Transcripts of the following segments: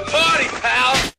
the party, pal!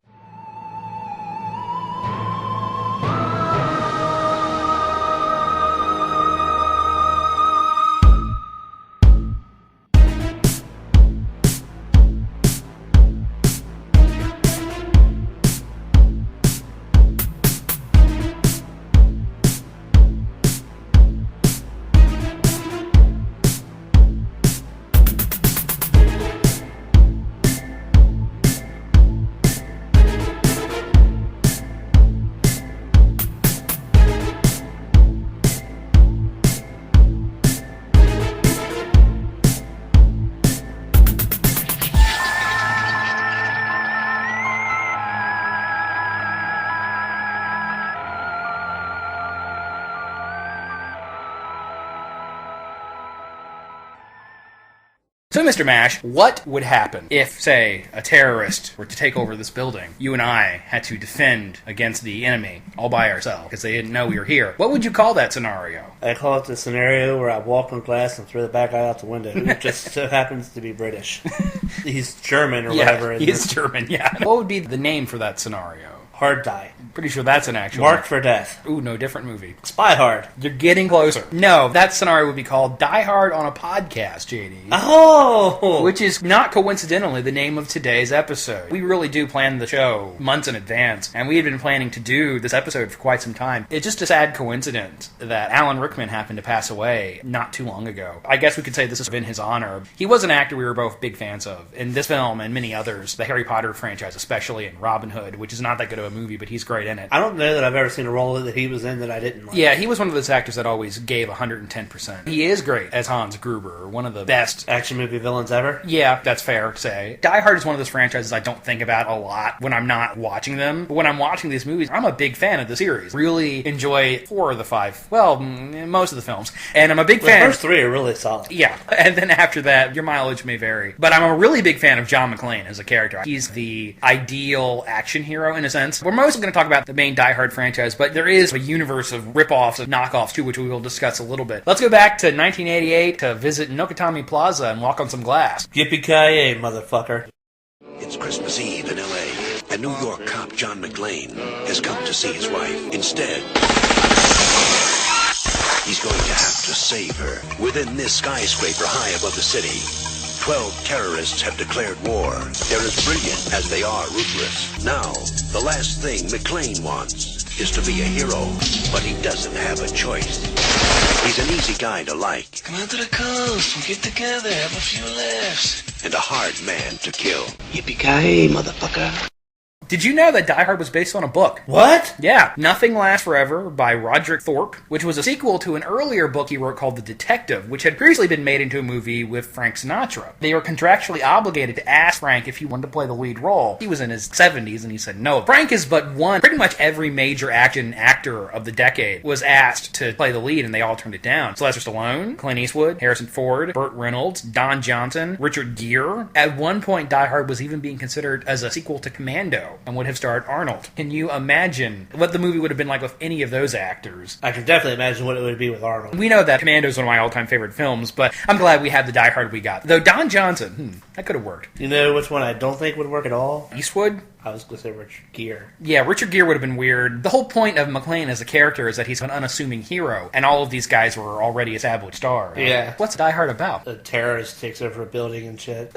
So, Mr. Mash, what would happen if, say, a terrorist were to take over this building? You and I had to defend against the enemy all by ourselves because they didn't know we were here. What would you call that scenario? I call it the scenario where I walk on glass and throw the back guy out the window, who just so happens to be British. He's German or whatever. He is German, yeah. What would be the name for that scenario? Hard Die. Pretty sure that's an actual Marked for Death. Ooh, no, different movie. Spy Hard. You're getting closer. No, that scenario would be called Die Hard on a Podcast, JD. Oh! Which is not coincidentally the name of today's episode. We really do plan the show months in advance, and we had been planning to do this episode for quite some time. It's just a sad coincidence that Alan Rickman happened to pass away not too long ago. I guess we could say this has been his honor. He was an actor we were both big fans of. In this film and many others, the Harry Potter franchise especially, and Robin Hood, which is not that good of a movie, but he's great in it. I don't know that I've ever seen a role that he was in that I didn't like. Yeah, he was one of those actors that always gave 110%. He is great as Hans Gruber, one of the best action movie villains ever. Yeah, that's fair to say. Die Hard is one of those franchises I don't think about a lot when I'm not watching them. But when I'm watching these movies, I'm a big fan of the series. Really enjoy 4 of the 5, well, most of the films. And I'm a big fan. The first 3 are really solid. Yeah, and then after that, your mileage may vary. But I'm a really big fan of John McClane as a character. He's the ideal action hero in a sense. We're mostly going to talk about the main Die Hard franchise, but there is a universe of rip-offs, of knockoffs too, which we will discuss a little bit. Let's go back to 1988 to visit Nokatami Plaza and walk on some glass. Yippee-ka-ya, motherfucker. It's Christmas Eve in L.A., and New York cop John McClane has come to see his wife. Instead, he's going to have to save her. Within this skyscraper high above the city, 12 terrorists have declared war. They're as brilliant as they are ruthless. Now, the last thing McClane wants is to be a hero, but he doesn't have a choice. He's an easy guy to like. Come out to the coast, we'll get together, have a few laughs. And a hard man to kill. Yippee-ka-ya, motherfucker. Did you know that Die Hard was based on a book? What? Yeah, Nothing Lasts Forever by Roderick Thorpe, which was a sequel to an earlier book he wrote called The Detective, which had previously been made into a movie with Frank Sinatra. They were contractually obligated to ask Frank if he wanted to play the lead role. He was in his 70s and he said no. Frank is but one. Pretty much every major action actor of the decade was asked to play the lead and they all turned it down. Sylvester Stallone, Clint Eastwood, Harrison Ford, Burt Reynolds, Don Johnson, Richard Gere. At one point, Die Hard was even being considered as a sequel to Commando and would have starred Arnold. Can you imagine what the movie would have been like with any of those actors? I can definitely imagine what it would be with Arnold. We know that Commando is one of my all-time favorite films, but I'm glad we had the Die Hard we got. Though Don Johnson, that could have worked. You know which one I don't think would work at all? Eastwood? I was going to say Richard Gere. Yeah, Richard Gere would have been weird. The whole point of McClane as a character is that he's an unassuming hero, and all of these guys were already established stars. Yeah. What's Die Hard about? A terrorist takes over a building and shit.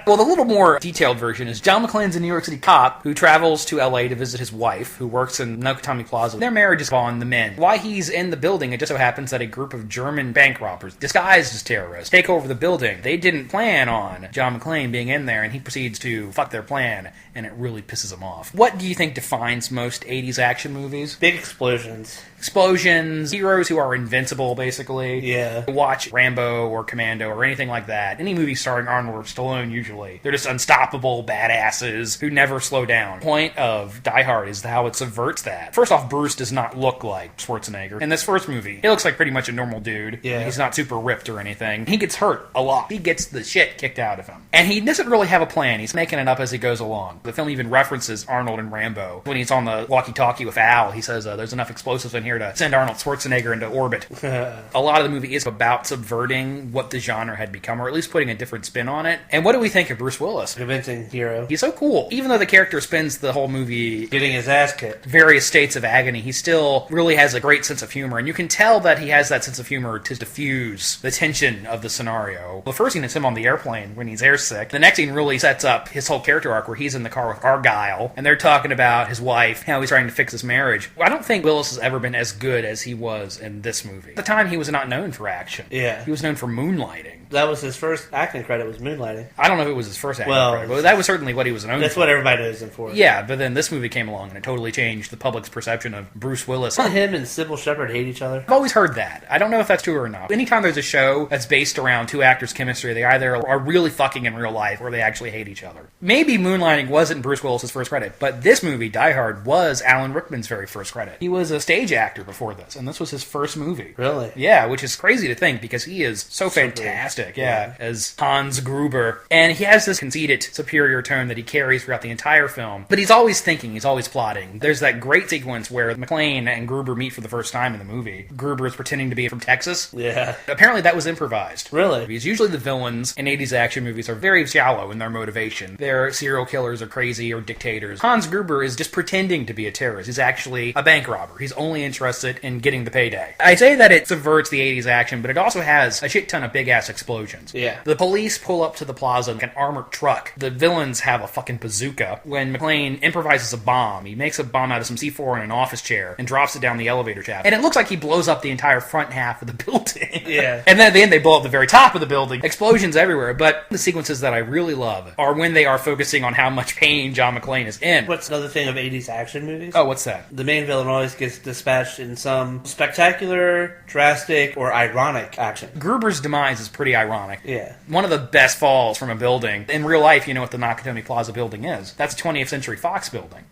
Well, the little more detailed version is John McClane's a New York City cop who travels to L.A. to visit his wife, who works in Nokatami Plaza. Their marriage is on the mend. While he's in the building, it just so happens that a group of German bank robbers, disguised as terrorists, take over the building. They didn't plan on John McClane being in there, and he proceeds to fuck their plan, and it really pisses him off. What do you think defines most 80s action movies? Big explosions. Explosions, heroes who are invincible, basically. Yeah. Watch Rambo or Commando or anything like that. Any movie starring Arnold or Stallone, usually. They're just unstoppable badasses who never slow down. The point of Die Hard is how it subverts that. First off, Bruce does not look like Schwarzenegger. In this first movie, he looks like pretty much a normal dude. Yeah. He's not super ripped or anything. He gets hurt a lot. He gets the shit kicked out of him. And he doesn't really have a plan. He's making it up as he goes along. The film even references Arnold and Rambo. When he's on the walkie-talkie with Al, he says, there's enough explosives in here to send Arnold Schwarzenegger into orbit. A lot of the movie is about subverting what the genre had become, or at least putting a different spin on it. And what do we think think of Bruce Willis? Convincing hero. He's so cool. Even though the character spends the whole movie getting his ass kicked, various states of agony, he still really has a great sense of humor. And you can tell that he has that sense of humor to diffuse the tension of the scenario. The first scene is him on the airplane when he's airsick. The next scene really sets up his whole character arc where he's in the car with Argyle, and they're talking about his wife, how he's trying to fix his marriage. I don't think Willis has ever been as good as he was in this movie. At the time, he was not known for action. Yeah. He was known for moonlighting. That was his first acting credit, was moonlighting. I don't know if it was his first acting credit, but that was certainly what he was known for. That's what everybody knows him for. Yeah, but then this movie came along and it totally changed the public's perception of Bruce Willis. Him and Sybil Shepherd hate each other. I've always heard that. I don't know if that's true or not. Anytime there's a show that's based around two actors' chemistry, they either are really fucking in real life or they actually hate each other. Maybe moonlighting wasn't Bruce Willis' first credit, but this movie, Die Hard, was Alan Rickman's very first credit. He was a stage actor before this, and this was his first movie. Really? Yeah, which is crazy to think because he is so fantastic, as Hans Gruber. And he has this conceited, superior tone that he carries throughout the entire film. But he's always thinking, he's always plotting. There's that great sequence where McClane and Gruber meet for the first time in the movie. Gruber is pretending to be from Texas. Yeah. Apparently that was improvised. Really? Because usually the villains in 80s action movies are very shallow in their motivation. They're serial killers or crazy or dictators. Hans Gruber is just pretending to be a terrorist. He's actually a bank robber. He's only interested in getting the payday. I say that it subverts the 80s action, but it also has a shit ton of big-ass explosions. Yeah. The police pull up to the plaza like an armored truck. The villains have a fucking bazooka. When McClane improvises a bomb, he makes a bomb out of some C4 in an office chair and drops it down the elevator shaft. And it looks like he blows up the entire front half of the building. Yeah. And then at the end, they blow up the very top of the building. Explosions everywhere. But the sequences that I really love are when they are focusing on how much pain John McClane is in. What's another thing of 80s action movies? Oh, what's that? The main villain always gets dispatched in some spectacular, drastic, or ironic action. Gruber's demise is pretty ironic. Yeah. One of the best falls from a building. In real life, you know what the Nakatomi Plaza building is. That's a 20th Century Fox building.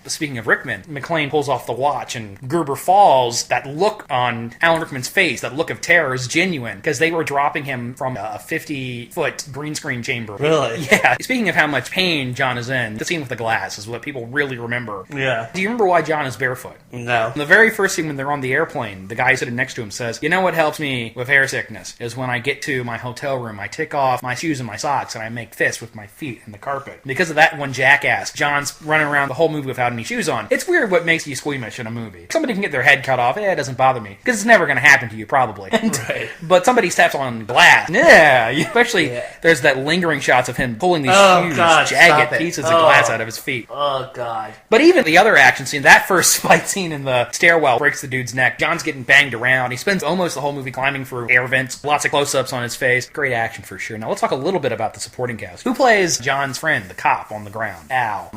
Speaking of Rickman, McClane pulls off the watch and Gruber falls. That look on Alan Rickman's face, that look of terror is genuine because they were dropping him from a 50-foot green screen chamber. Really? Yeah. Speaking of how much pain John is in, the scene with the glass is what people really remember. Yeah. Do you remember why John is barefoot? No. In the very first scene when they're on the airplane, the guy sitting next to him says, "You know what helps me with hair sickness is when I get to my hotel room, I take off my shoes and my socks and I make fists with my feet in the carpet." Because of that one jackass, John's running around the whole movie without any shoes on. It's weird what makes you squeamish in a movie. Somebody can get their head cut off, it doesn't bother me. Because it's never going to happen to you, probably. Right. But somebody steps on glass. Yeah. Especially, there's that lingering shots of him pulling these huge, jagged pieces of glass out of his feet. Oh, God. But even the other action scene, that first fight scene in the stairwell breaks the dude's neck. John's getting banged around. He spends almost the whole movie climbing through air vents. Lots of close-ups on his face. Great action for sure. Now let's talk a little bit about the supporting cast. Who plays John's friend, the cop on the ground? Al.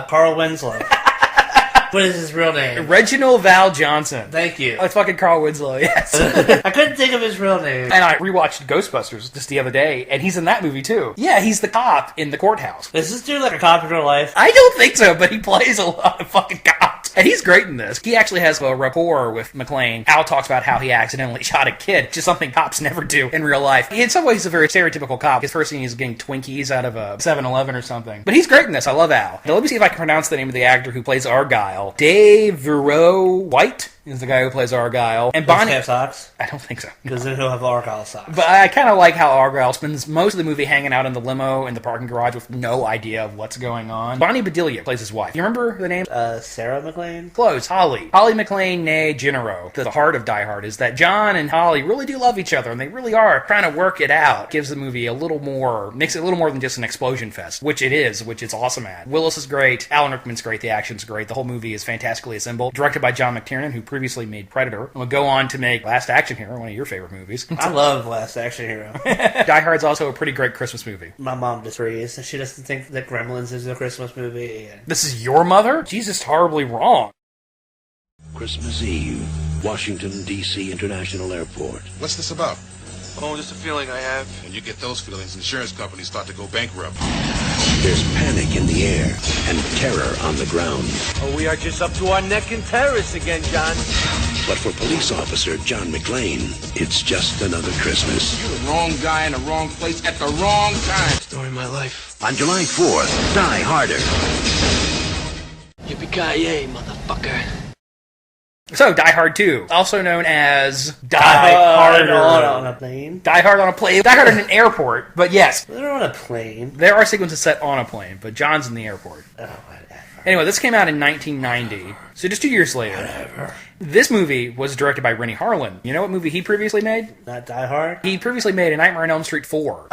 Carl Winslow. What is his real name? Reginald Val Johnson. Thank you. Oh, it's fucking Carl Winslow, yes. I couldn't think of his real name. And I rewatched Ghostbusters just the other day, and he's in that movie too. Yeah, he's the cop in the courthouse. Is this dude like a cop in real life? I don't think so, but he plays a lot of fucking cops. And he's great in this. He actually has a rapport with McClane. Al talks about how he accidentally shot a kid, which is something cops never do in real life. In some ways, he's a very stereotypical cop. His first thing is getting Twinkies out of a 7-Eleven or something. But he's great in this. I love Al. Now, let me see if I can pronounce the name of the actor who plays Argyle. Dave Verreau White is the guy who plays Argyle. And Bonnie... Bonnie... have socks? I don't think so. Because then he'll have Argyle socks. But I kind of like how Argyle spends most of the movie hanging out in the limo in the parking garage with no idea of what's going on. Bonnie Bedelia plays his wife. You remember the name? Sarah McClane? Close. Holly. Holly McClane, née Gennaro. The heart of Die Hard is that John and Holly really do love each other, and they really are trying to work it out. Gives the movie a little more, makes it a little more than just an explosion fest, which it is, which it's awesome at. Willis is great. Alan Rickman's great. The action's great. The whole movie is fantastically assembled. Directed by John McTiernan, who previously made Predator. And will go on to make Last Action Hero, one of your favorite movies. I love Last Action Hero. Die Hard's also a pretty great Christmas movie. My mom disagrees. She doesn't think that Gremlins is a Christmas movie. This is your mother? Jesus, horribly wrong. Christmas Eve, Washington, D.C. International Airport. What's this about? Oh, just a feeling I have. When you get those feelings, insurance companies start to go bankrupt. There's panic in the air and terror on the ground. Oh, we are just up to our neck in terrorists again, John. But for police officer John McClane, it's just another Christmas. You're the wrong guy in the wrong place at the wrong time. Story of my life. On July 4th, Die Harder. Yippee-ka-ya, motherfucker. So, Die Hard 2, also known as Die Hard on a plane. Die Hard on a plane. Die Hard in an airport. But yes, They're on a plane. there are sequences set on a plane, but John's in the airport. Oh, whatever. Anyway, this came out in 1990, so just 2 years later. Whatever. This movie was directed by Rennie Harlan. You know what movie he previously made? Not Die Hard? He previously made A Nightmare on Elm Street 4.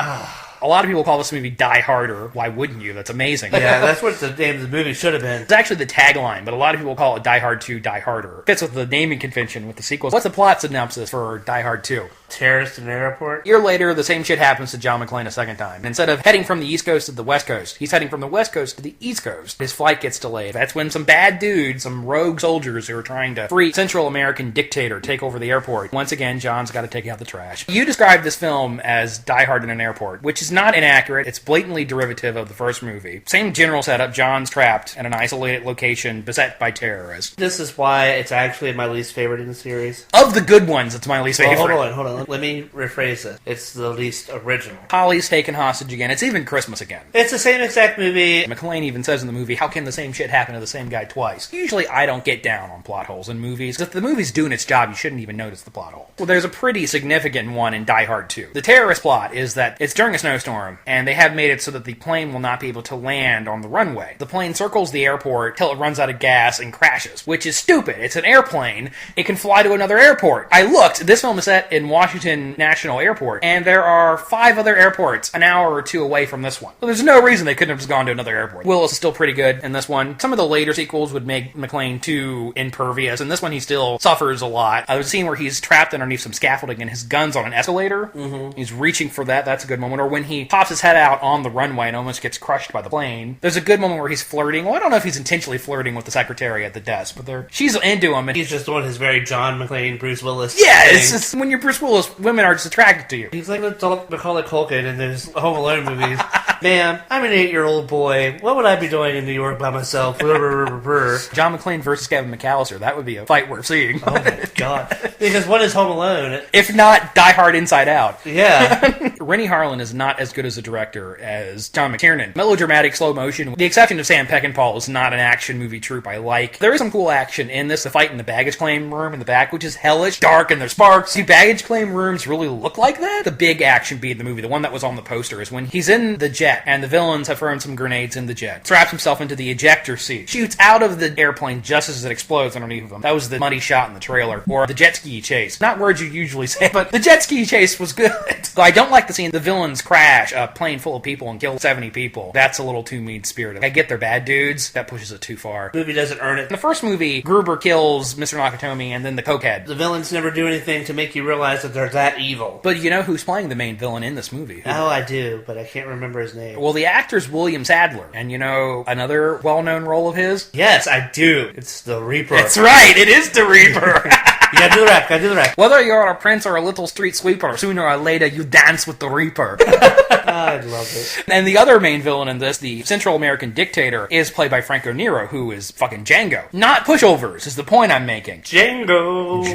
A lot of people call this movie Die Harder. Why wouldn't you? That's amazing. Yeah, that's what the name of the movie should have been. It's actually the tagline, but a lot of people call it Die Hard 2, Die Harder. Fits with the naming convention with the sequels. What's the plot synopsis for Die Hard 2? Terrorist in an airport? A year later, the same shit happens to John McClane a second time. Instead of heading from the East Coast to the West Coast, he's heading from the West Coast to the East Coast. His flight gets delayed. That's when some bad dudes, some rogue soldiers who are trying to free Central American dictator take over the airport. Once again, John's got to take out the trash. You described this film as Die Hard in an airport, which is not inaccurate. It's blatantly derivative of the first movie. Same general setup. John's trapped in an isolated location beset by terrorists. This is why it's actually my least favorite in the series. Of the good ones, it's my least favorite. Well, hold on. Let me rephrase this. It's the least original. Holly's taken hostage again. It's even Christmas again. It's the same exact movie. McClane even says in the movie, how can the same shit happen to the same guy twice? Usually I don't get down on plot holes in movies. If the movie's doing its job, you shouldn't even notice the plot hole. Well, there's a pretty significant one in Die Hard 2. The terrorist plot is that it's during a snowstorm, and they have made it so that the plane will not be able to land on the runway. The plane circles the airport till it runs out of gas and crashes, which is stupid. It's an airplane. It can fly to another airport. I looked. This film is set in Washington National Airport, and there are 5 other airports an hour or 2 away from this one. So there's no reason they couldn't have just gone to another airport. Willis is still pretty good in this one. Some of the later sequels would make McClane too impervious. In this one, he still suffers a lot. There's a scene where he's trapped underneath some scaffolding and his gun's on an escalator. Mm-hmm. He's reaching for that. That's a good moment. Or when he pops his head out on the runway and almost gets crushed by the plane. There's a good moment where he's flirting. Well, I don't know if he's intentionally flirting with the secretary at the desk, but she's into him. And He's just doing his very John McClane, Bruce Willis yeah, thing. it's just, when you're Bruce Willis, women are just attracted to you. He's like Macaulay Culkin in those Home Alone movies. Ma'am, I'm an 8-year-old boy. What would I be doing in New York by myself? John McClane versus Kevin McAllister. That would be a fight worth seeing. Oh my god. Because what is Home Alone? If not Die Hard Inside Out. Yeah. Rennie Harlan is not as good as a director as John McTiernan. Melodramatic slow motion, with the exception of Sam Peckinpah, is not an action movie troupe I like. There is some cool action in this. The fight in the baggage claim room in the back, which is hellish, dark, and there's sparks. Do baggage claim rooms really look like that? The big action beat in the movie, the one that was on the poster, is when he's in the jet and the villains have thrown some grenades in the jet. Straps himself into the ejector seat. Shoots out of the airplane just as it explodes underneath of him. That was the money shot in the trailer. Or the jet ski chase. Not words you usually say, but the jet ski chase was good. So I don't like the scene the villains crash a plane full of people and kill 70 people. That's a little too mean-spirited. I get they're bad dudes. That pushes it too far. The movie doesn't earn it. In the first movie, Gruber kills Mr. Nakatomi and then the cokehead. The villains never do anything to make you realize that they're that evil. But you know who's playing the main villain in this movie? Oh, I do, but I can't remember his name. Well, the actor's William Sadler. And you know another well-known role of his? Yes, I do. It's the Reaper. That's right, it is the Reaper! You gotta do the rap, Whether you're a prince or a little street sweeper, sooner or later you dance with the Reaper. I love it. And the other main villain in this, the Central American dictator, is played by Franco Nero, who is fucking Django. Not pushovers, is the point I'm making. Django.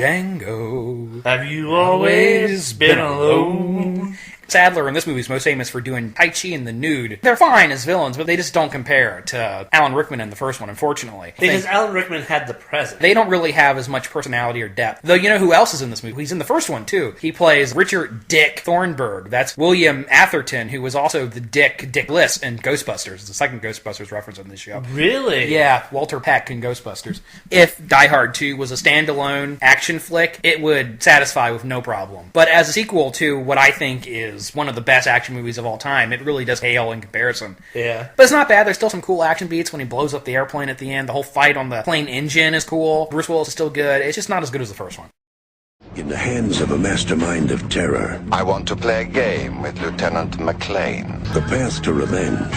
Have you always been alone? Sadler in this movie is most famous for doing Tai Chi in the nude. They're fine as villains, but they just don't compare to Alan Rickman in the first one, unfortunately. Because Alan Rickman had the present. They don't really have as much personality or depth. Though you know who else is in this movie? He's in the first one, too. He plays Richard Dick Thornburg. That's William Atherton, who was also the Dick Bliss in Ghostbusters. It's the second Ghostbusters reference on this show. Really? Yeah, Walter Peck in Ghostbusters. If Die Hard 2 was a standalone action flick, it would satisfy with no problem. But as a sequel to what I think is one of the best action movies of all time, it really does pale in comparison. Yeah. But it's not bad. There's still some cool action beats when he blows up the airplane at the end. The whole fight on the plane engine is cool. Bruce Willis is still good. It's just not as good as the first one. In the hands of a mastermind of terror, I want to play a game with Lieutenant McClane. the path to revenge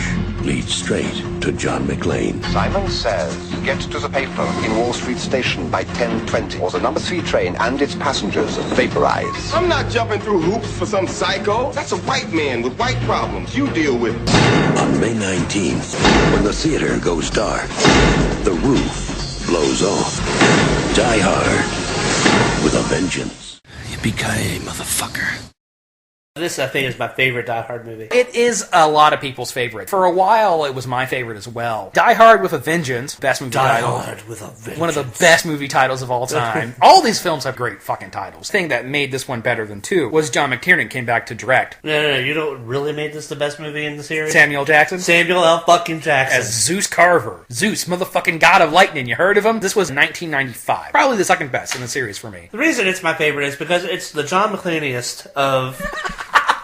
leads straight to John McClane. Simon says, get to the payphone in Wall Street Station by 10:20, or the number 3 train and its passengers vaporize. I'm not jumping through hoops for some psycho. That's a white man with white problems. You deal with it. On May 19th, when the theater goes dark, the roof blows off. Die Hard with a vengeance. Yippee-ka-ya, motherfucker. This, I think, is my favorite Die Hard movie. It is a lot of people's favorite. For a while, it was my favorite as well. Die Hard with a Vengeance, best movie title. Die Hard with a Vengeance. One of the best movie titles of all time. All these films have great fucking titles. The thing that made this one better than 2 was John McTiernan came back to direct. No, you know what really made this the best movie in the series? Samuel Jackson? Samuel L. fucking Jackson. As Zeus Carver. Zeus, motherfucking god of lightning. You heard of him? This was 1995. Probably the second best in the series for me. The reason it's my favorite is because it's the John McClane-iest of...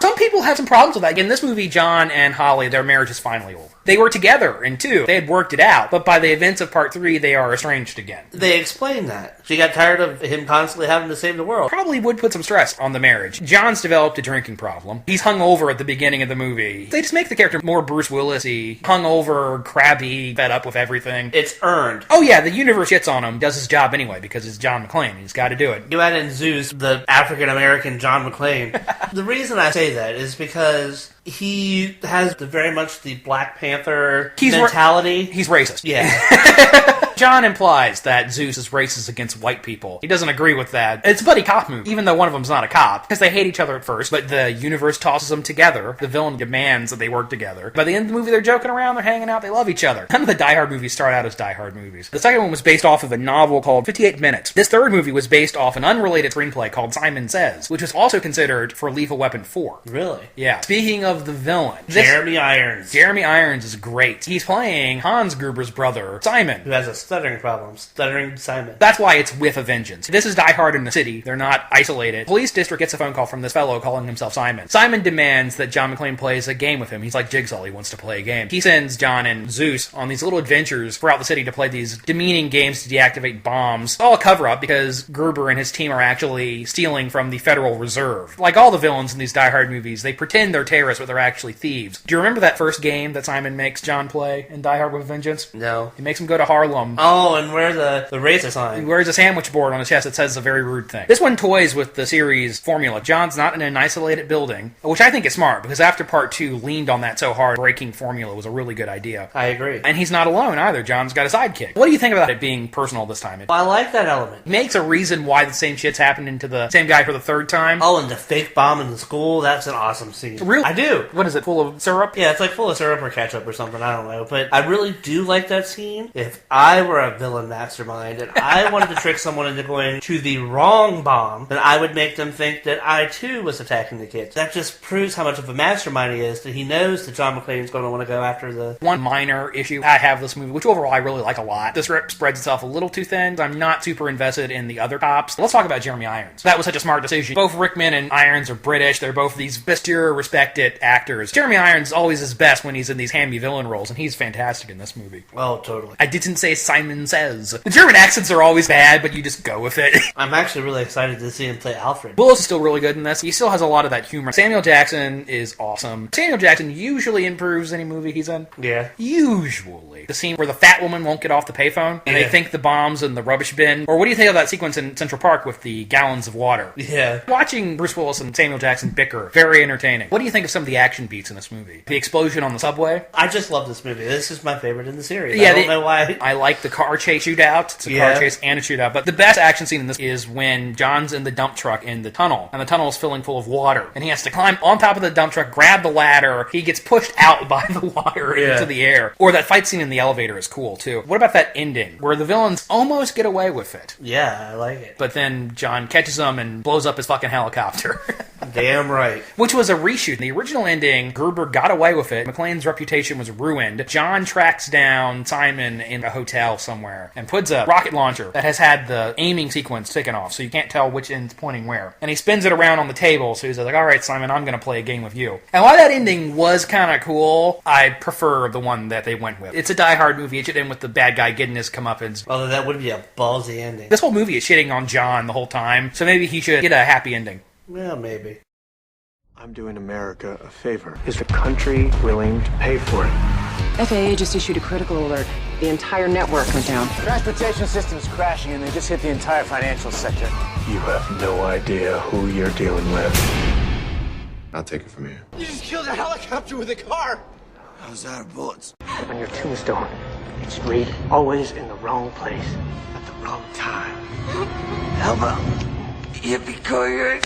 Some people have some problems with that. In this movie, John and Holly, their marriage is finally over. They were together in 2. They had worked it out, but by the events of part 3, they are estranged again. They explain that. She got tired of him constantly having to save the world. Probably would put some stress on the marriage. John's developed a drinking problem. He's hungover at the beginning of the movie. They just make the character more Bruce Willis-y, hungover, crabby, fed up with everything. It's earned. Oh yeah, the universe shits on him, does his job anyway, because it's John McClane. He's got to do it. You add in Zeus, the African-American John McClane. The reason I say that is because he has very much the Black Panther mentality. He's racist. Yeah. John implies that Zeus is racist against white people. He doesn't agree with that. It's a buddy cop movie, even though one of them's not a cop, because they hate each other at first, but the universe tosses them together. The villain demands that they work together. By the end of the movie, they're joking around, they're hanging out, they love each other. None of the Die Hard movies start out as Die Hard movies. The second one was based off of a novel called 58 Minutes. This third movie was based off an unrelated screenplay called Simon Says, which was also considered for Lethal Weapon 4. Really? Yeah. Speaking of the villain, Jeremy Irons. Jeremy Irons is great. He's playing Hans Gruber's brother, Simon, who has a stuttering problem. Stuttering Simon. That's why it's with a vengeance. This is Die Hard in the city. They're not isolated. Police district gets a phone call from this fellow calling himself Simon. Simon demands that John McClane plays a game with him. He's like Jigsaw. He wants to play a game. He sends John and Zeus on these little adventures throughout the city to play these demeaning games to deactivate bombs. It's all a cover-up because Gruber and his team are actually stealing from the Federal Reserve. Like all the villains in these Die Hard movies, they pretend they're terrorists, but they're actually thieves. Do you remember that first game that Simon makes John play in Die Hard with a Vengeance? No. He makes him go to Harlem. Oh, and wear the racist sign. He wears a sandwich board on his chest that says a very rude thing. This one toys with the series formula. John's not in an isolated building, which I think is smart, because after part 2 leaned on that so hard, breaking formula was a really good idea. I agree. And he's not alone either. John's got a sidekick. What do you think about it being personal this time? I like that element. It makes a reason why the same shit's happening to the same guy for the third time. Oh, and the fake bomb in the school, that's an awesome scene. Really? I do. What is it, full of syrup? Yeah, it's like full of syrup or ketchup or something, I don't know. But I really do like that scene. If I were a villain mastermind and I wanted to trick someone into going to the wrong bomb, then I would make them think that I too was attacking the kids. That just proves how much of a mastermind he is, that he knows that John McClane's going to want to go after the... One minor issue I have with this movie, which overall I really like a lot. This script spreads itself a little too thin. I'm not super invested in the other cops. Let's talk about Jeremy Irons. That was such a smart decision. Both Rickman and Irons are British. They're both these obscure, respected actors. Jeremy Irons is always his best when he's in these hammy villain roles, and he's fantastic in this movie. Oh, totally. I didn't say Simon Says. The German accents are always bad, but you just go with it. I'm actually really excited to see him play Alfred. Willis is still really good in this. He still has a lot of that humor. Samuel Jackson is awesome. Samuel Jackson usually improves any movie he's in. Yeah. Usually. The scene where the fat woman won't get off the payphone, and they think the bomb's in the rubbish bin. Or what do you think of that sequence in Central Park with the gallons of water? Yeah. Watching Bruce Willis and Samuel Jackson bicker, very entertaining. What do you think of some of the action beats in this movie? The explosion on the subway? I just love this movie. This is my favorite in the series. Yeah, I don't know why. I like the car chase shootout. It's a car chase and a shootout. But the best action scene in this is when John's in the dump truck in the tunnel, and the tunnel is filling full of water, and he has to climb on top of the dump truck, grab the ladder. He gets pushed out by the water into the air. Or that fight scene in the elevator is cool, too. What about that ending, where the villains almost get away with it? Yeah, I like it. But then John catches them and blows up his fucking helicopter. Damn right. Which was a reshoot. In the original ending, Gruber got away with it. McClane's reputation was ruined. John tracks down Simon in a hotel somewhere and puts a rocket launcher that has had the aiming sequence taken off, so you can't tell which end's pointing where. And he spins it around on the table, so he's like, all right, Simon, I'm going to play a game with you. And while that ending was kind of cool, I prefer the one that they went with. It's a Die Hard movie. It should end with the bad guy getting his comeuppance. Although that would be a ballsy ending. This whole movie is shitting on John the whole time, so maybe he should get a happy ending. Well, maybe. I'm doing America a favor. Is the country willing to pay for it? FAA just issued a critical alert. The entire network went down. Transportation system's crashing and they just hit the entire financial sector. You have no idea who you're dealing with. I'll take it from here. You just killed a helicopter with a car! How's our bullets? On your tombstone, it should read, always in the wrong place, At the wrong time. How about Yippee-ka-ya?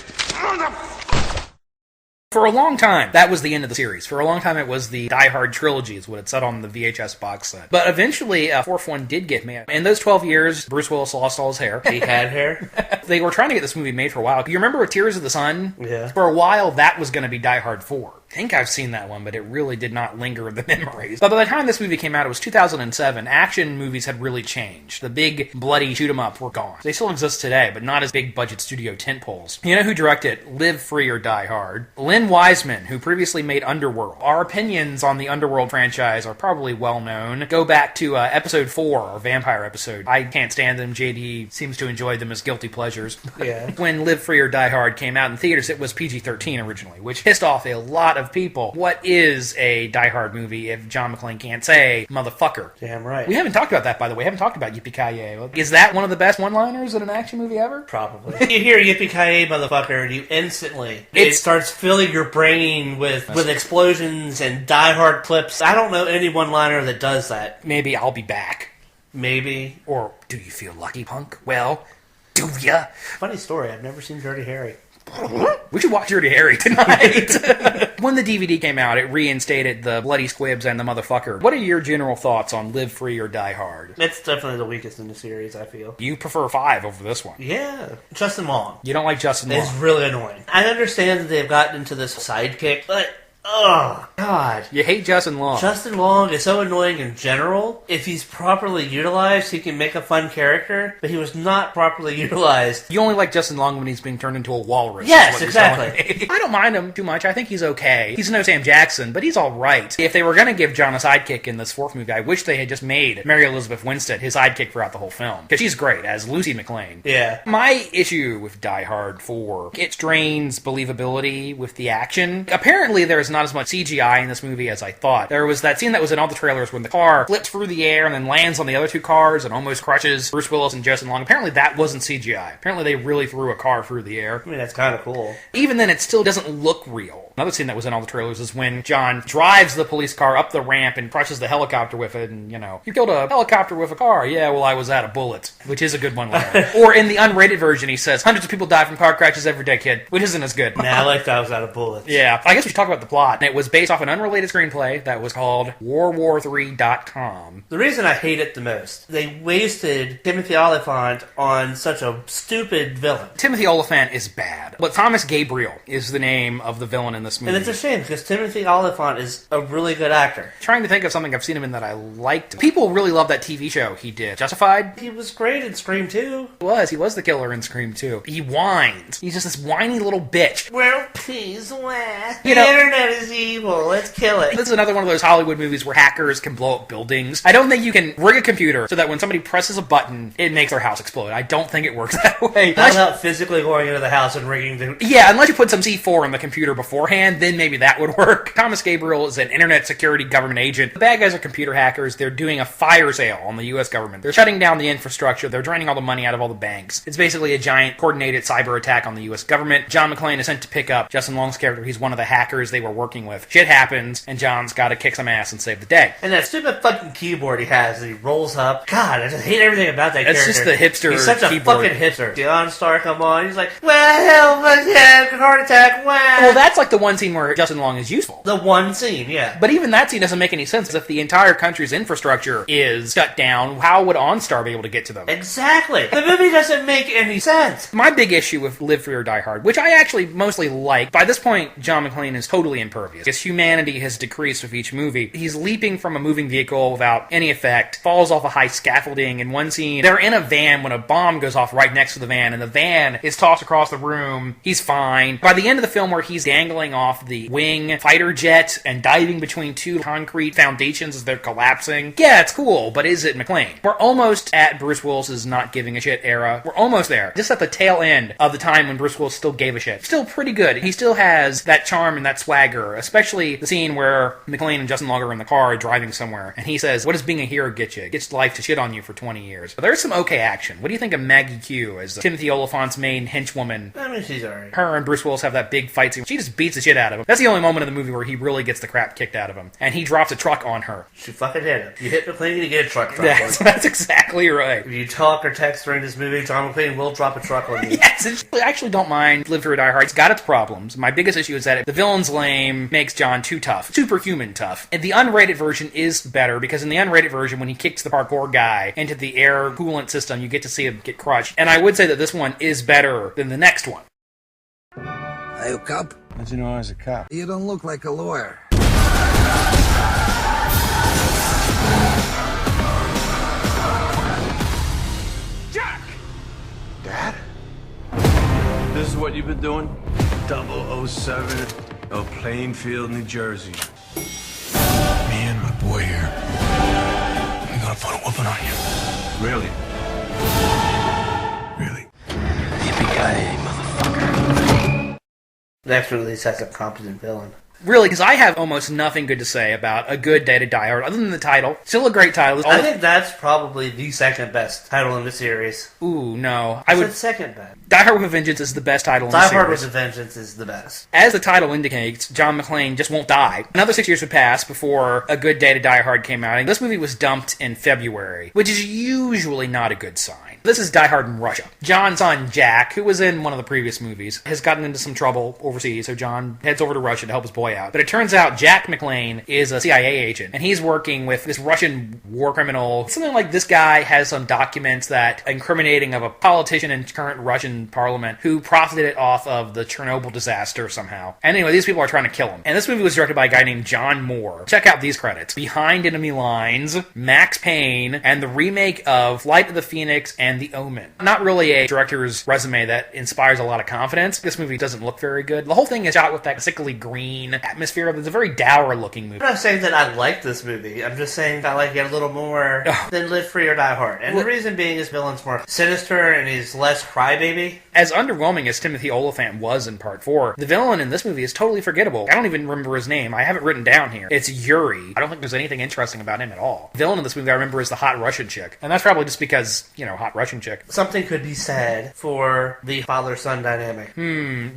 For a long time, that was the end of the series. For a long time, it was the Die Hard trilogy, is what it said on the VHS box set. But eventually, a fourth one did get made. In those 12 years, Bruce Willis lost all his hair. He had hair? They were trying to get this movie made for a while. You remember Tears of the Sun? Yeah. For a while, that was going to be Die Hard 4. I think I've seen that one, but it really did not linger in the memories. But by the time this movie came out, it was 2007. Action movies had really changed. The big, bloody shoot-em-up were gone. They still exist today, but not as big-budget studio tentpoles. You know who directed Live Free or Die Hard? Len Wiseman, who previously made Underworld. Our opinions on the Underworld franchise are probably well known. Go back to episode 4, our vampire episode. I can't stand them. JD seems to enjoy them as guilty pleasures. Yeah. When Live Free or Die Hard came out in theaters, it was PG-13 originally, which pissed off a lot of people. What is a Die Hard movie if John McClane can't say motherfucker? Damn right. We haven't talked about that, by the way. We haven't talked about Yippee-ka-ya. Is that one of the best one-liners in an action movie ever? Probably. You hear Yippee-ka-ya, motherfucker, and you instantly, it starts filling your brain with explosions and Die Hard clips. I don't know any one-liner that does that. Maybe I'll be back. Maybe. Or, do you feel lucky, punk? Well, do ya? Funny story, I've never seen Dirty Harry. We should watch Dirty Harry tonight. When the DVD came out, it reinstated the bloody squibs and the motherfucker. What are your general thoughts on Live Free or Die Hard? It's definitely the weakest in the series, I feel. You prefer 5 over this one. Yeah. Justin Long. You don't like Justin Long. It's really annoying. I understand that they've gotten into this sidekick, but oh, God. You hate Justin Long. Justin Long is so annoying in general. If he's properly utilized, he can make a fun character, but he was not properly utilized. You only like Justin Long when he's being turned into a walrus. Yes, exactly. I don't mind him too much. I think he's okay. He's no Sam Jackson, but he's alright. If they were going to give John a sidekick in this fourth movie, I wish they had just made Mary Elizabeth Winstead his sidekick throughout the whole film. Because she's great, as Lucy McLean. Yeah. My issue with Die Hard 4, it strains believability with the action. Apparently there's not as much CGI in this movie as I thought. There was that scene that was in all the trailers when the car flips through the air and then lands on the other two cars and almost crushes Bruce Willis and Justin Long. Apparently that wasn't CGI. Apparently they really threw a car through the air. I mean, that's kind of cool. Even then, it still doesn't look real. Another scene that was in all the trailers is when John drives the police car up the ramp and crushes the helicopter with it, and, you killed a helicopter with a car. Yeah, well, I was out of bullets, which is a good one liner. Or in the unrated version, he says, hundreds of people die from car crashes every day, kid, which isn't as good. Nah, I like that I was out of bullets. Yeah. I guess we should talk about the plot. It was based off an unrelated screenplay that was called WorldWar3.com. The reason I hate it the most, they wasted Timothy Olyphant on such a stupid villain. Timothy Olyphant is bad, but Thomas Gabriel is the name of the villain in this movie. And it's a shame, because Timothy Olyphant is a really good actor. Trying to think of something I've seen him in that I liked. People really love that TV show he did. Justified? He was great in Scream 2. He was the killer in Scream 2. He whines. He's just this whiny little bitch. Well, please, the internet is evil. Let's kill it. This is another one of those Hollywood movies where hackers can blow up buildings. I don't think you can rig a computer so that when somebody presses a button, it makes their house explode. I don't think it works that way. Not without physically going into the house and rigging the... Yeah, unless you put some C4 in the computer beforehand, then maybe that would work. Thomas Gabriel is an internet security government agent. The bad guys are computer hackers. They're doing a fire sale on the U.S. government. They're shutting down the infrastructure. They're draining all the money out of all the banks. It's basically a giant coordinated cyber attack on the U.S. government. John McClane is sent to pick up Justin Long's character. He's one of the hackers they were working with. Shit happens, and John's got to kick some ass and save the day. And that stupid fucking keyboard he has that he rolls up. God, I just hate everything about that character. It's just the hipster He's such a keyboard. fucking hipster. John Star come on. He's like, well, heart attack, wow. Well, that's like the one scene where Justin Long is useful. The one scene, yeah. But even that scene doesn't make any sense. If the entire country's infrastructure is shut down, how would OnStar be able to get to them? Exactly. The movie doesn't make any sense. My big issue with Live Free or Die Hard, which I actually mostly like, by this point, John McClane is totally impervious. His humanity has decreased with each movie. He's leaping from a moving vehicle without any effect, falls off a high scaffolding. In one scene, they're in a van when a bomb goes off right next to the van, and the van is tossed across the room. He's fine. By the end of the film where he's dangling off the wing fighter jet and diving between two concrete foundations as they're collapsing, yeah, it's cool, but is it McClane? We're almost at Bruce Willis's not giving a shit era. We're almost there. Just at the tail end of the time when Bruce Willis still gave a shit. Still pretty good. He still has that charm and that swagger her, especially the scene where McClane and Justin Long are in the car driving somewhere, and he says, "What does being a hero get you? It gets life to shit on you for 20 years." But there's some okay action. What do you think of Maggie Q as Timothy Oliphant's main henchwoman? I mean, she's alright. Her and Bruce Willis have that big fight scene. She just beats the shit out of him. That's the only moment in the movie where he really gets the crap kicked out of him. And he drops a truck on her. She fucking hit him. You hit McClane, you get a truck drop on you. That's exactly right. If you talk or text during this movie, John McClane will drop a truck on you. Yes, I actually don't mind Live Free or Die Hard. It's got its problems. My biggest issue is that the villain's lame makes John too tough. Superhuman tough. And the unrated version is better, because in the unrated version, when he kicks the parkour guy into the air coolant system, you get to see him get crushed. And I would say that this one is better than the next one. Are you a cop? How'd you know I was a cop? You don't look like a lawyer. Jack! Dad? This is what you've been doing? 007 of Plainfield, New Jersey. Me and my boy here, we're gonna put a whooping on you. Really? Really? Yippee-ka-ya, motherfucker. Next release has a competent villain. Really, because I have almost nothing good to say about A Good Day to Die Hard, other than the title. Still a great title. I think that's probably the second best title in the series. Ooh, no. I would second best. Die Hard with a Vengeance is the best title in the series. Die Hard with a Vengeance is the best. As the title indicates, John McClane just won't die. Another 6 years would pass before A Good Day to Die Hard came out, and this movie was dumped in February, which is usually not a good sign. This is Die Hard in Russia. John's son, Jack, who was in one of the previous movies, has gotten into some trouble overseas, so John heads over to Russia to help his boy out. But it turns out Jack McClane is a CIA agent, and he's working with this Russian war criminal. Something like this guy has some documents that incriminating of a politician in current Russian parliament who profited off of the Chernobyl disaster somehow. And anyway, these people are trying to kill him. And this movie was directed by a guy named John Moore. Check out these credits. Behind Enemy Lines, Max Payne, and the remake of Flight of the Phoenix and The Omen. Not really a director's resume that inspires a lot of confidence. This movie doesn't look very good. The whole thing is shot with that sickly green atmosphere. It's a very dour looking movie. I'm not saying that I like this movie. I'm just saying I like it a little more than Live Free or Die Hard. And the reason being his villain's more sinister and he's less crybaby. As underwhelming as Timothy Oliphant was in Part 4, the villain in this movie is totally forgettable. I don't even remember his name. I have it written down here. It's Yuri. I don't think there's anything interesting about him at all. The villain in this movie I remember is the hot Russian chick. And that's probably just because, hot Russian chick. Something could be said for the father-son dynamic.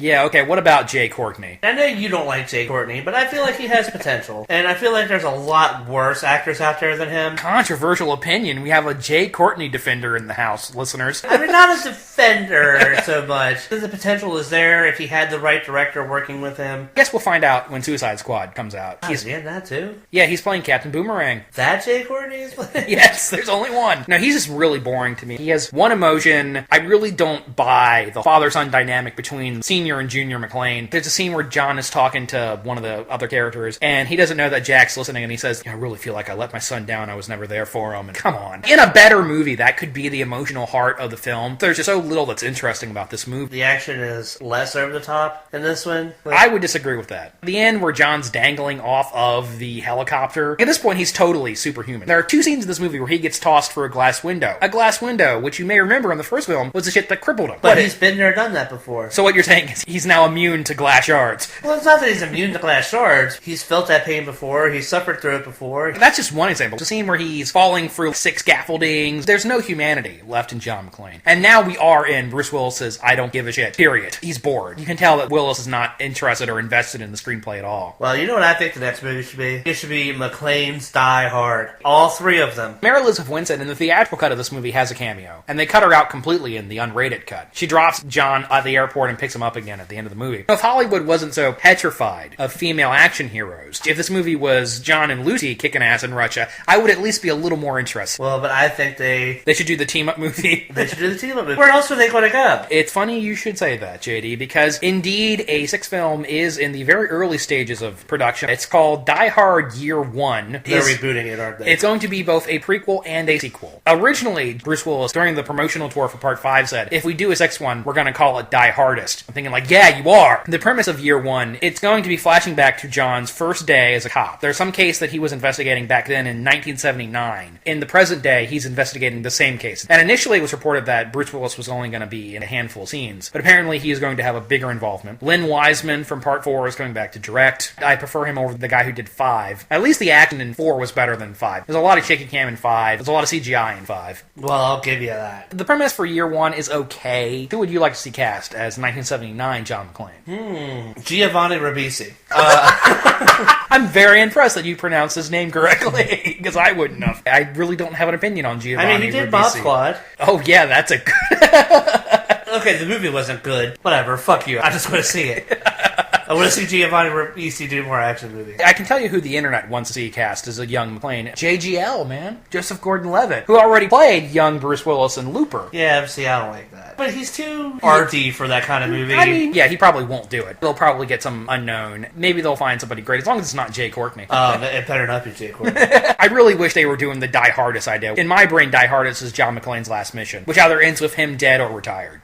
Yeah, okay, what about Jay Courtney? I know you don't like Jay Courtney, but I feel like he has potential. And I feel like there's a lot worse actors out there than him. Controversial opinion. We have a Jay Courtney defender in the house, listeners. I mean, not a defender so much. The potential is there if he had the right director working with him. I guess we'll find out when Suicide Squad comes out. He's in that too? Yeah, he's playing Captain Boomerang. That Jay Courtney is playing? Yes, there's only one. No, he's just really boring to me. He has one emotion. I really don't buy the father-son dynamic between Senior and Junior McClane. There's a scene where John is talking to one of the other characters, and he doesn't know that Jack's listening, and he says, I really feel like I let my son down. I was never there for him. And come on. In a better movie, that could be the emotional heart of the film. There's just so little that's interesting about this movie. The action is less over the top in this one. I would disagree with that. The end where John's dangling off of the helicopter, at this point he's totally superhuman. There are two scenes in this movie where he gets tossed through a glass window. A glass window, which you may remember in the first film, was the shit that crippled him. But he's been there, done that before. So what you're saying is he's now immune to glass shards. Well, it's not that he's immune to glass shards. He's felt that pain before. He's suffered through it before. That's just one example. It's a scene where he's falling through 6 scaffoldings. There's no humanity left in John McClane. And now we are in Bruce Willis's I don't give a shit, period. He's bored. You can tell that Willis is not interested or invested in the screenplay at all. Well, you know what I think the next movie should be? It should be McClane's Die Hard. All 3 of them. Mary Elizabeth Winstead in the theatrical cut of this movie has a cameo. And they cut her out completely in the unrated cut. She drops John at the airport and picks him up again at the end of the movie. If Hollywood wasn't so petrified of female action heroes, if this movie was John and Lucy kicking ass in Russia, I would at least be a little more interested. Well, but I think they should do the team-up movie. They should do the team-up movie. Where else are they going to go? It's funny you should say that, JD, because indeed a 6th film is in the very early stages of production. It's called Die Hard Year 1. They're rebooting it, aren't they? It's going to be both a prequel and a sequel. Originally, Bruce Willis, during the promotional tour for Part 5, said, if we do a 6th one, we're going to call it Die Hardest. I'm thinking like, yeah, you are. The premise of Year 1, it's going to be flashing back to John's first day as a cop. There's some case that he was investigating back then in 1979. In the present day, he's investigating the same case. And initially it was reported that Bruce Willis was only going to be in a handful of scenes, but apparently he is going to have a bigger involvement. Len Wiseman from Part 4 is coming back to direct. I prefer him over the guy who did 5. At least the action in 4 was better than 5. There's a lot of shaky cam in 5. There's a lot of CGI in 5. Well, I'll give you that. The premise for year 1 is okay. Who would you like to see cast as 1979 John McClane? Giovanni Ribisi. I'm very impressed that you pronounced his name correctly, because I wouldn't have. I really don't have an opinion on Giovanni Ribisi. I mean, he did Mob Squad. Oh, yeah, that's a good... Okay, the movie wasn't good. Whatever, fuck you. I just want to see it. I want to see Giovanni Ribisi do more action movies. I can tell you who the internet wants to see cast as a young McClane. JGL, man. Joseph Gordon-Levitt, who already played young Bruce Willis in Looper. Yeah, see, I don't like that. But he's too arty for that kind of movie. I mean, yeah, he probably won't do it. They'll probably get some unknown. Maybe they'll find somebody great, as long as it's not Jay Courtney. It better not be Jay Courtney. I really wish they were doing the Die Hardest idea. In my brain, Die Hardest is John McClane's last mission, which either ends with him dead or retired.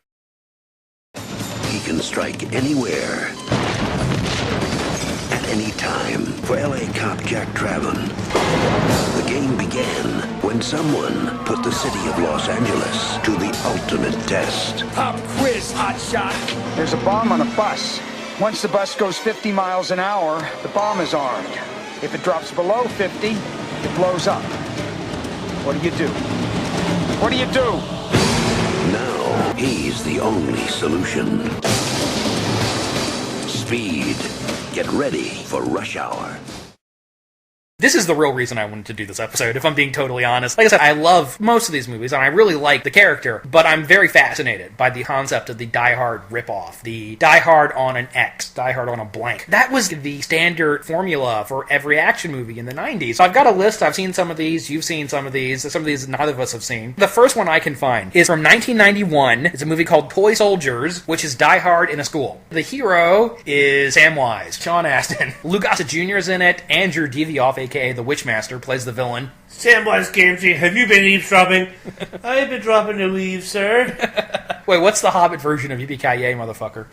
He can strike anywhere, at any time. For LA cop Jack Traven, the game began when someone put the city of Los Angeles to the ultimate test. Pop quiz, hotshot. There's a bomb on a bus. Once the bus goes 50 miles an hour, the bomb is armed. If it drops below 50, it blows up. What do you do? What do you do? Now, he's the only solution. Speed. Get ready for rush hour. This is the real reason I wanted to do this episode, if I'm being totally honest. Like I said, I love most of these movies, and I really like the character, but I'm very fascinated by the concept of the Die Hard ripoff. The Die Hard on an X, Die Hard on a blank. That was the standard formula for every action movie in the 90s. So I've got a list, I've seen some of these, you've seen some of these neither of us have seen. The first one I can find is from 1991. It's a movie called Toy Soldiers, which is Die Hard in a school. The hero is Samwise, Sean Astin. Lou Gossett Jr. is in it, Andrew Divoff, a.k.a. the Witchmaster, plays the villain. Samwise Gamgee, have you been eavesdropping? I've been dropping the weave, sir. Wait, what's the Hobbit version of Yippee-ka-ya, motherfucker?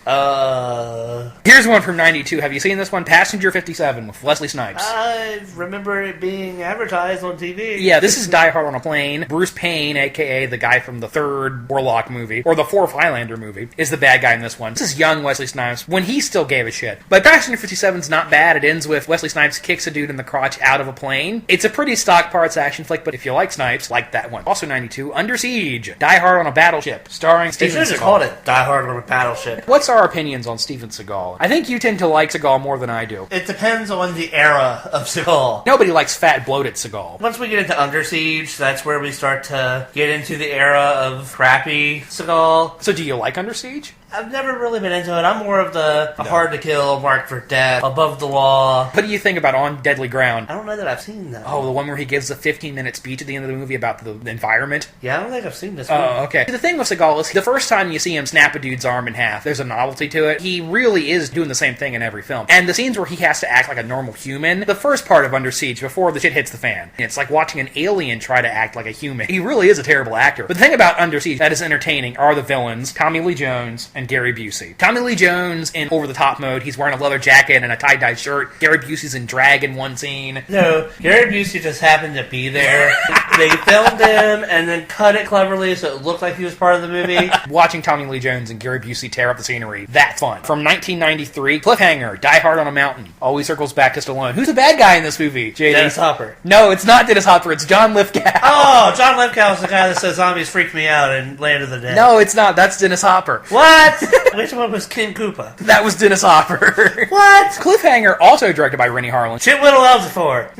Here's one from 92. Have you seen this one? Passenger 57 with Wesley Snipes. I remember it being advertised on TV. Yeah, this is Die Hard on a Plane. Bruce Payne, a.k.a. the guy from the third Warlock movie, or the fourth Highlander movie, is the bad guy in this one. This is young Wesley Snipes, when he still gave a shit. But Passenger 57's not bad. It ends with Wesley Snipes kicks a dude in the crotch out of a plane. It's a pretty stock parts action flick, but if you like Snipes, like that one. Also 92, Under Siege, Die Hard on a Battleship, starring Steven Seagal. They should have called it Die Hard on a Battleship. What's our opinions on Steven Seagal? I think you tend to like Seagal more than I do. It depends on the era of Seagal. Nobody likes fat, bloated Seagal. Once we get into Under Siege, that's where we start to get into the era of crappy Seagal. So do you like Under Siege? I've never really been into it. I'm more of the hard to kill, marked for death, above the law. What do you think about On Deadly Ground? I don't know that I've seen that. Oh, the one where he gives a 15-minute speech at the end of the movie about the environment? Yeah, I don't think I've seen this one. Oh, okay. The thing with Seagal is the first time you see him snap a dude's arm in half, there's a novelty to it. He really is doing the same thing in every film. And the scenes where he has to act like a normal human, the first part of Under Siege, before the shit hits the fan, it's like watching an alien try to act like a human. He really is a terrible actor. But the thing about Under Siege that is entertaining are the villains, Tommy Lee Jones and Gary Busey. Tommy Lee Jones in over-the-top mode, he's wearing a leather jacket and a tie-dye shirt. Gary Busey's in drag in one scene. No, Gary Busey just happened to be there. They filmed him and then cut it cleverly so it looked like he was part of the movie. Watching Tommy Lee Jones and Gary Busey tear up the scenery, that's fun. From 1993, Cliffhanger, Die Hard on a Mountain. Always circles back to Stallone. Who's the bad guy in this movie, JD? Dennis Hopper. No, it's not Dennis Hopper, it's John Lithgow. Oh, John Lithgow is the guy that says zombies freaked me out in Land of the Dead. No, it's not. That's Dennis Hopper. What? Which one was King Koopa? That was Dennis Hopper. What? Cliffhanger, also directed by Rennie Harlan. Shit Whittle loves it for.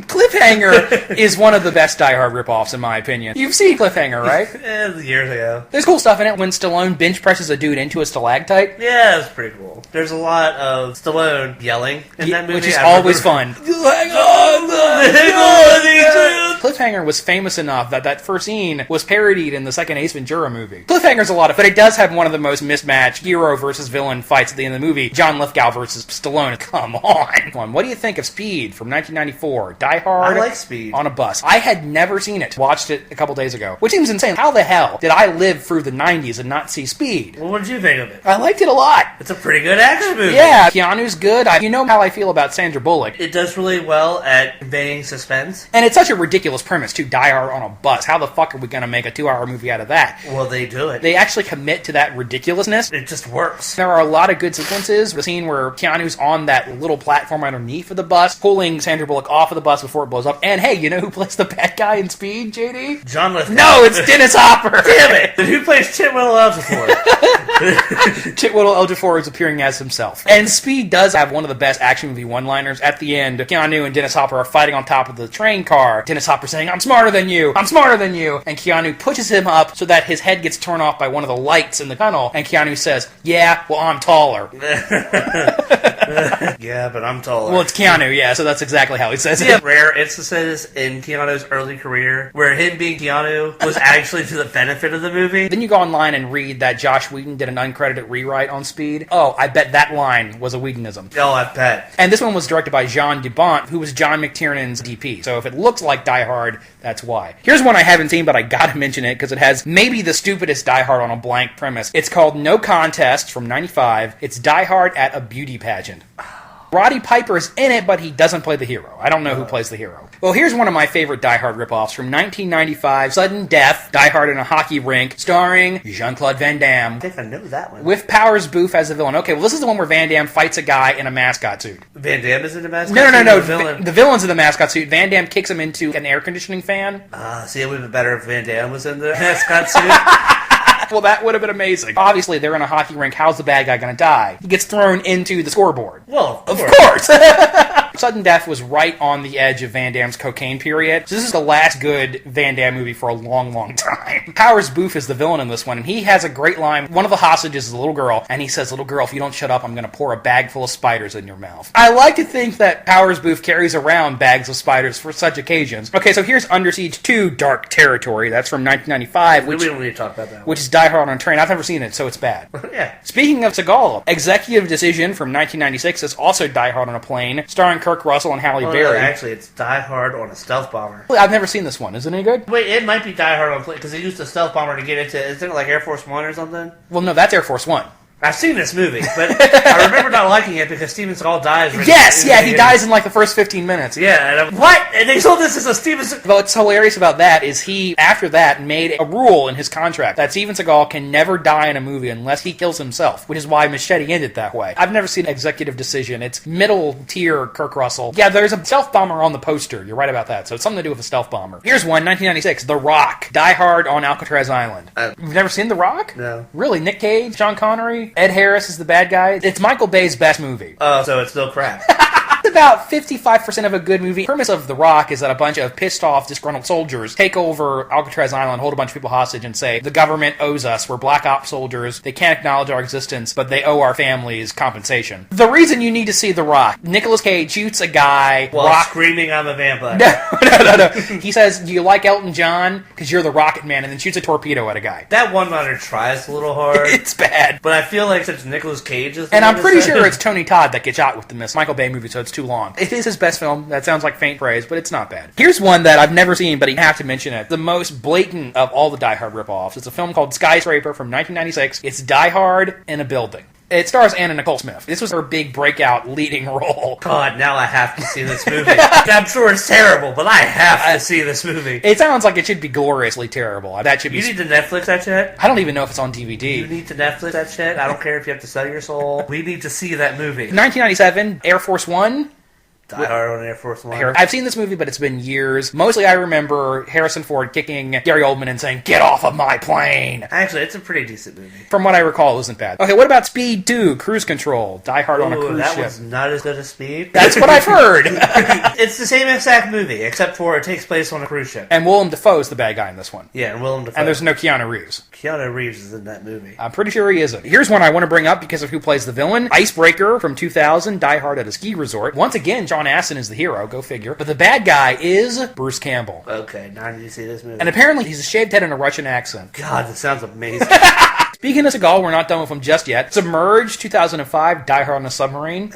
Cliffhanger is one of the best Die Hard ripoffs, in my opinion. You've seen Cliffhanger, right? Years ago. There's cool stuff in it when Stallone bench presses a dude into a stalactite. Yeah, it's pretty cool. There's a lot of Stallone yelling in that movie. Which is always fun. Cliffhanger Cliffhanger was famous enough that first scene was parodied in the second Ace Ventura movie. Cliffhanger's a lot of fun, but it does have one of the most mismatched hero versus villain fights at the end of the movie. John Lithgow versus Stallone. Come on. What do you think of Speed from 1994? Die Hard. I like Speed. On a bus. I had never seen it. Watched it a couple days ago, which seems insane. How the hell did I live through the 90s and not see Speed? Well, what did you think of it? I liked it a lot. It's a pretty good action movie. Yeah, Keanu's good. You know how I feel about Sandra Bullock. It does really well at conveying suspense. And it's such a ridiculous premise, too. Die Hard on a bus. How the fuck are we going to make a 2-hour movie out of that? Well, they do it. They actually commit to that ridiculousness. It just works. There are a lot of good sequences. The scene where Keanu's on that little platform underneath of the bus, pulling Sandra Bullock off of the bus before it blows up. And hey, you know who plays the bad guy in Speed, JD? John Lithgow. No, it's Dennis Hopper. Damn it! Then who plays Chitwell Ejiofor? Chitwell Ejiofor is appearing as himself. And Speed does have one of the best action movie one-liners. At the end, Keanu and Dennis Hopper are fighting on top of the train car. Dennis Hopper saying, "I'm smarter than you! I'm smarter than you!" And Keanu pushes him up so that his head gets torn off by one of the lights in the tunnel. And Keanu says, "Yeah, well, I'm taller." Yeah, but I'm taller. Well, it's Keanu, yeah, so that's exactly how he says it. Rare instances in Keanu's early career where him being Keanu was actually to the benefit of the movie. Then you go online and read that Josh Whedon did an uncredited rewrite on Speed. Oh, I bet that line was a Whedonism. Oh, I bet. And this one was directed by Jean Dubont, who was John McTiernan's DP. So if it looks like Die Hard, that's why. Here's one I haven't seen, but I gotta mention it because it has maybe the stupidest Die Hard on a blank premise. It's called No Contest from 95. It's Die Hard at a beauty pageant. Roddy Piper is in it, but he doesn't play the hero. I don't know who plays the hero. Well, here's one of my favorite Die Hard ripoffs from 1995, Sudden Death, Die Hard in a Hockey Rink, starring Jean-Claude Van Damme. I think I know that one. With Powers Boothe as the villain. Okay, well, this is the one where Van Damme fights a guy in a mascot suit. Van Damme is in a mascot suit? No. The villain? The villain's in the mascot suit. Van Damme kicks him into an air conditioning fan. See, it would have been better if Van Damme was in the mascot suit. Well, that would have been amazing. Obviously, they're in a hockey rink. How's the bad guy going to die? He gets thrown into the scoreboard. Well, of course. Sudden Death was right on the edge of Van Damme's cocaine period. So this is the last good Van Damme movie for a long, long time. Powers Boothe is the villain in this one, and he has a great line. One of the hostages is a little girl, and he says, "Little girl, if you don't shut up, I'm going to pour a bag full of spiders in your mouth." I like to think that Powers Boothe carries around bags of spiders for such occasions. Okay, so here's Under Siege 2, Dark Territory. That's from 1995. We don't need to talk about that one. Which is Die Hard on a Train. I've never seen it, so it's bad. Yeah. Speaking of Seagal, Executive Decision from 1996 is also Die Hard on a Plane, starring Kirk Russell and Halle Berry. No, actually, it's Die Hard on a stealth bomber. I've never seen this one. Is it any good? Wait, it might be Die Hard on a plane, because they used a stealth bomber to get into, isn't it like Air Force One or something? Well, no, that's Air Force One. I've seen this movie, but I remember not liking it because Steven Seagal dies. Yes, he dies in like the first 15 minutes. Yeah, and what? And they sold this as a Steven Seagal. What's hilarious about that is he, after that, made a rule in his contract that Steven Seagal can never die in a movie unless he kills himself, which is why Machete ended that way. I've never seen Executive Decision. It's middle tier Kirk Russell. Yeah, there's a stealth bomber on the poster. You're right about that. So it's something to do with a stealth bomber. Here's one, 1996, The Rock, Die Hard on Alcatraz Island. You've never seen The Rock? No. Really? Nick Cage, Sean Connery, Ed Harris is the bad guy. It's Michael Bay's best movie. Oh, so it's still crap. It's about 55% of a good movie. The premise of The Rock is that a bunch of pissed off, disgruntled soldiers take over Alcatraz Island, hold a bunch of people hostage, and say, the government owes us. We're black ops soldiers. They can't acknowledge our existence, but they owe our families compensation. The reason you need to see The Rock, Nicolas Cage shoots a guy while screaming, "I'm a vampire." No. He says, "Do you like Elton John? Because you're the Rocket Man," and then shoots a torpedo at a guy. That one-liner tries a little hard. It's bad. But I feel like since Nicolas Cage is and I'm pretty sure it's Tony Todd that gets shot with the miss. Michael Bay movie, so it's too long. It is his best film. That sounds like faint praise, but it's not bad. Here's one that I've never seen, but you have to mention it. The most blatant of all the Die Hard ripoffs. It's a film called Skyscraper from 1996. It's Die Hard in a building. It stars Anna Nicole Smith. This was her big breakout leading role. God, now I have to see this movie. I'm sure it's terrible, but I have to see this movie. It sounds like it should be gloriously terrible. That should be. You need to Netflix that shit? I don't even know if it's on DVD. You need to Netflix that shit? I don't care if you have to sell your soul. We need to see that movie. 1997, Air Force One. Die Hard on Air Force One. I've seen this movie, but it's been years. Mostly I remember Harrison Ford kicking Gary Oldman and saying, "Get off of my plane!" Actually, it's a pretty decent movie. From what I recall, it wasn't bad. Okay, what about Speed 2, Cruise Control? Die Hard on a cruise ship. That was not as good as Speed. That's what I've heard. It's the same exact movie, except for it takes place on a cruise ship. And Willem Dafoe's the bad guy in this one. Yeah, and Willem Dafoe. And there's no Keanu Reeves. Keanu Reeves is in that movie. I'm pretty sure he isn't. Here's one I want to bring up because of who plays the villain. Icebreaker from 2000, Die Hard at a ski resort. Once again, John Sean Astin is the hero, go figure. But the bad guy is Bruce Campbell. Okay, now did you see this movie? And apparently he's a shaved head and a Russian accent. God, this sounds amazing. Speaking of Seagal, we're not done with him just yet. Submerged, 2005, Die Hard on a Submarine.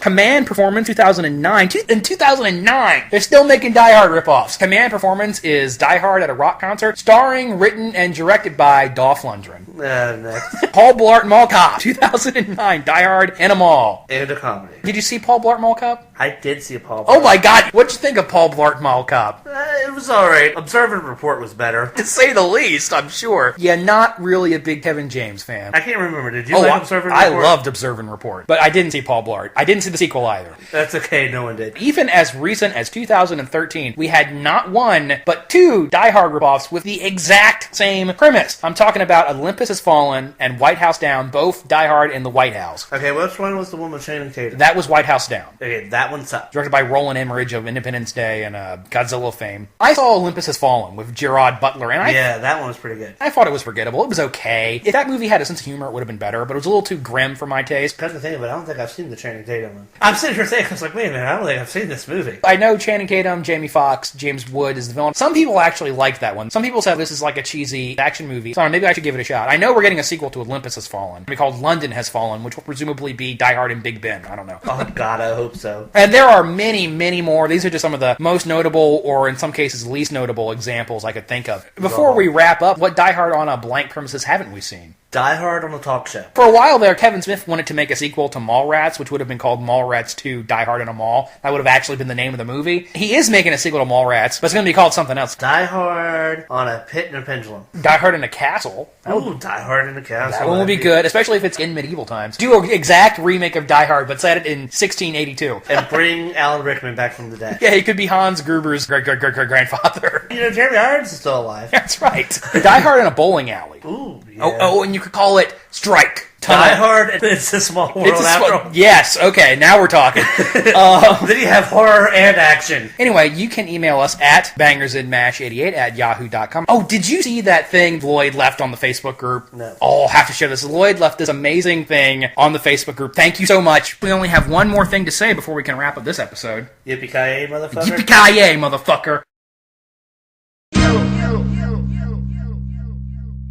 Command Performance, 2009. In 2009, they're still making Die Hard ripoffs. Command Performance is Die Hard at a rock concert, starring, written, and directed by Dolph Lundgren. Next. Paul Blart Mall Cop, 2009, Die Hard in a Mall. And a comedy. Did you see Paul Blart Mall Cop? I did see a Paul Blart. Oh my god, what'd you think of Paul Blart Mall Cop? It was alright. Observe and Report was better. To say the least, I'm sure. Yeah, not really a big Kevin James fan. I can't remember. Did you like Observe and Report? I loved Observe and Report. But I didn't see Paul Blart. I didn't see the sequel either. That's okay, no one did. Even as recent as 2013, we had not one, but two Die Hard ripoffs with the exact same premise. I'm talking about Olympus Has Fallen and White House Down, both Die Hard in the White House. Okay, which one was the one with Channing Tatum? That was White House Down. Okay, that one sucked. Directed by Roland Emmerich of Independence Day and Godzilla fame. I saw Olympus Has Fallen with Gerard Butler, and yeah, that one was pretty good. I thought it was forgettable. It was okay. If that movie had a sense of humor, it would have been better, but it was a little too grim for my taste. Come to think of it, I don't think I've seen the Channing Tatum one. I'm sitting here thinking, I was like, wait a minute, I don't think I've seen this movie. I know Channing Tatum, Jamie Foxx, James Wood is the villain. Some people actually liked that one. Some people said this is like a cheesy action movie. So maybe I should give it a shot. I know we're getting a sequel to Olympus Has Fallen. It'll be called London Has Fallen, which will presumably be Die Hard and Big Ben. I don't know. Oh god, I hope so. And there are many, many more. These are just some of the most notable, or in some cases least notable examples I could think of. Before we wrap up, what Die Hard on a blank premises haven't we seen? Die Hard on a talk show. For a while there, Kevin Smith wanted to make a sequel to Mallrats, which would have been called Mallrats 2 Die Hard in a Mall. That would have actually been the name of the movie. He is making a sequel to Mallrats, but it's going to be called something else. Die Hard on a Pit and a Pendulum. Die Hard in a Castle. Ooh, Die Hard in a Castle. That one would be good, especially if it's in medieval times. Do an exact remake of Die Hard, but set it in 1682. And bring Alan Rickman back from the dead. Yeah, he could be Hans Gruber's great-great-great-grandfather. You know, Jeremy Irons is still alive. That's right. Die Hard in a bowling alley. Ooh, yeah. Oh, and you could call it Strike. Die Hard, it's a small world after all. Yes, okay, now we're talking. Then you have horror and action. Anyway, you can email us at bangersinmash88@yahoo.com. Oh, did you see that thing Lloyd left on the Facebook group? No. Oh, have to share this. Lloyd left this amazing thing on the Facebook group. Thank you so much. We only have one more thing to say before we can wrap up this episode. Yippee-ka-ya, motherfucker. Yippee-ka-ya, motherfucker.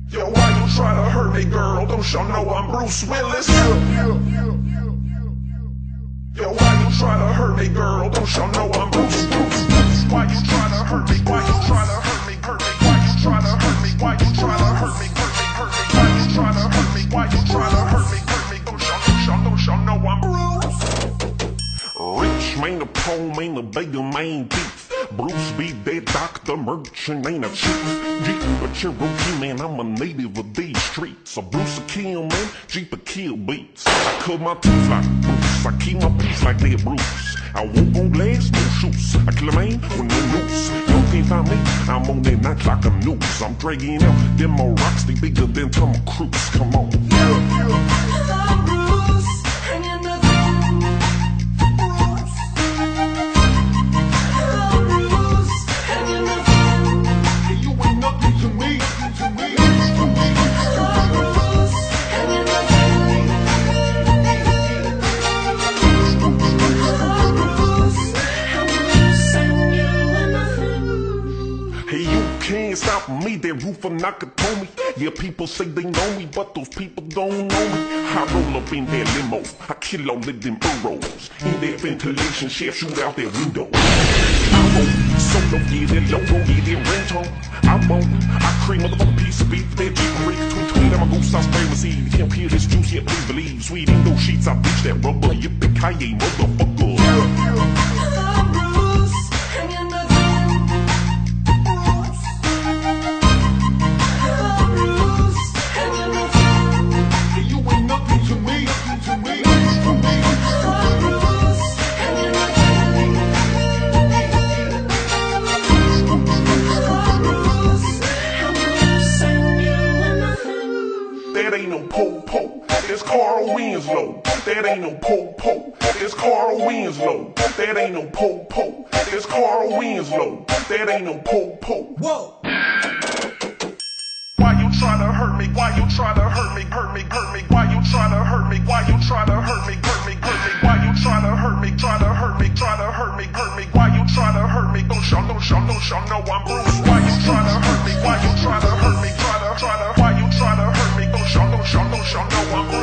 Yo, why you try to hurt me, girl? Don't y'all know I'm Bruce Willis? Yo, why you try to hurt me, girl? Don't y'all know I'm Bruce? Why you try to hurt me? Why you try to hurt me? Hurt me? Why you try to hurt me? Why you try to hurt me? Hurt me? Hurt me? Why you try to hurt me? Why you try to hurt me? Hurt me? Don't y'all know I'm Bruce? Rich man, the poor man, the beggar man, thief. Bruce be that doctor, merchant, ain't a chief. Jeep, a Cherokee man, I'm a native of these streets. A Bruce a kill man, Jeep a kill beats. I cut my teeth like Bruce, I keep my peace like that Bruce. I walk on glass, no shoes. I kill a man with no noose. You can't find me, I'm on that night like a noose. I'm dragging out them more rocks, they bigger than Tom Cruise. Come on. Stop me, that roofer Nakatomi. Yeah, people say they know me, but those people don't know me. I roll up in that limo, I kill all of them burrows. In that ventilation shaft, shoot out that window. I won't solo, get it low, gon' get it ringtone. I cream motherfucking piece of beef, that Jeep Rex, tweet, I'm a goose, I spray my seed. You can't hear this juice yet, please believe. Sweet in those sheets, I bitch that rubber, yippee-ka-ya, motherfucker. It's Carl Winslow. That ain't no po-po. It's Carl Winslow. That ain't no po-po. It's Carl Winslow. That ain't no po-po. Whoa. Why you try to hurt me? Why you try to hurt me? Hurt me, hurt me. Why you try to hurt me? Why you try to hurt me? Hurt me, hurt me. Why you try to hurt me? Try to hurt me? Try to hurt me? Hurt me. Why you try to hurt me? Don't y'all know I'm Bruce. Why you try to hurt me? Why you try to hurt me? Why you try to hurt me? Don't y'all know I'm Bruce.